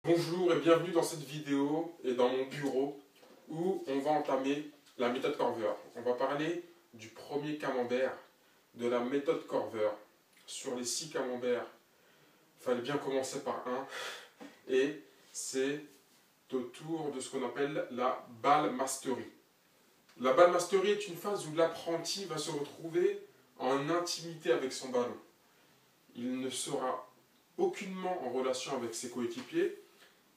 Bonjour et bienvenue dans cette vidéo et dans mon bureau où on va entamer la méthode Korver. On va parler du premier camembert de la méthode Korver. Sur les 6 camemberts, il fallait bien commencer par un et c'est autour de ce qu'on appelle la balle mastery. La balle mastery est une phase où l'apprenti va se retrouver en intimité avec son ballon. Il ne sera aucunement en relation avec ses coéquipiers.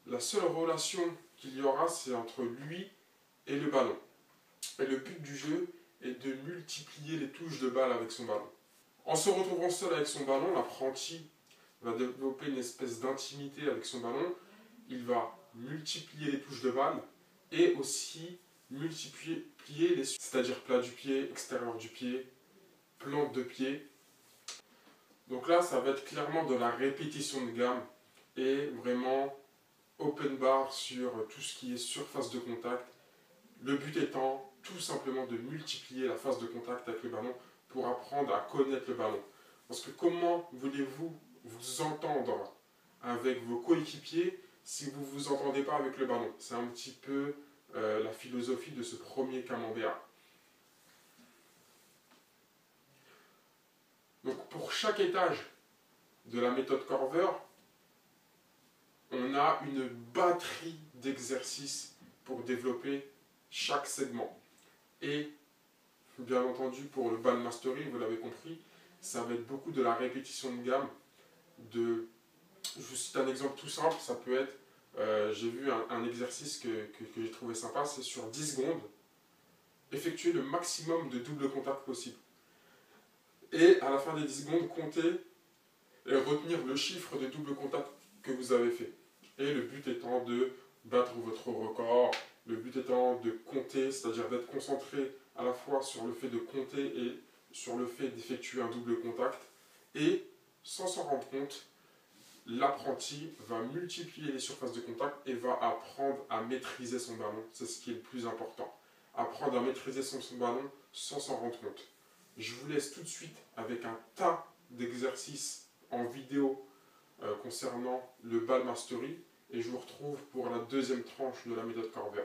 La seule relation qu'il y aura, c'est entre lui et le ballon. Et le but du jeu est de multiplier les touches de balle avec son ballon. En se retrouvant seul avec son ballon, l'apprenti va développer une espèce d'intimité avec son ballon. Il va multiplier les touches de balle et aussi multiplier c'est-à-dire plat du pied, extérieur du pied, plante de pied. Donc là, ça va être clairement de la répétition de gamme et vraiment open bar sur tout ce qui est surface de contact. Le but étant tout simplement de multiplier la phase de contact avec le ballon pour apprendre à connaître le ballon. Parce que comment voulez-vous vous entendre avec vos coéquipiers si vous ne vous entendez pas avec le ballon? C'est un petit peu la philosophie de ce premier camembert. Donc pour chaque étage de la méthode Korver, on a une batterie d'exercices pour développer chaque segment. Et bien entendu, pour le ball mastery, vous l'avez compris, ça va être beaucoup de la répétition de gamme. Je vous cite un exemple tout simple, ça peut être, j'ai vu un exercice que j'ai trouvé sympa, c'est sur 10 secondes, effectuer le maximum de double contact possible. Et à la fin des 10 secondes, compter et retenir le chiffre de double contact que vous avez fait. Et le but étant de battre votre record, le but étant de compter, c'est-à-dire d'être concentré à la fois sur le fait de compter et sur le fait d'effectuer un double contact. Et sans s'en rendre compte, l'apprenti va multiplier les surfaces de contact et va apprendre à maîtriser son ballon. C'est ce qui est le plus important. Apprendre à maîtriser son ballon sans s'en rendre compte. Je vous laisse tout de suite avec un tas d'exercices en vidéo concernant le ball mastery et je vous retrouve pour la deuxième tranche de la méthode Korver.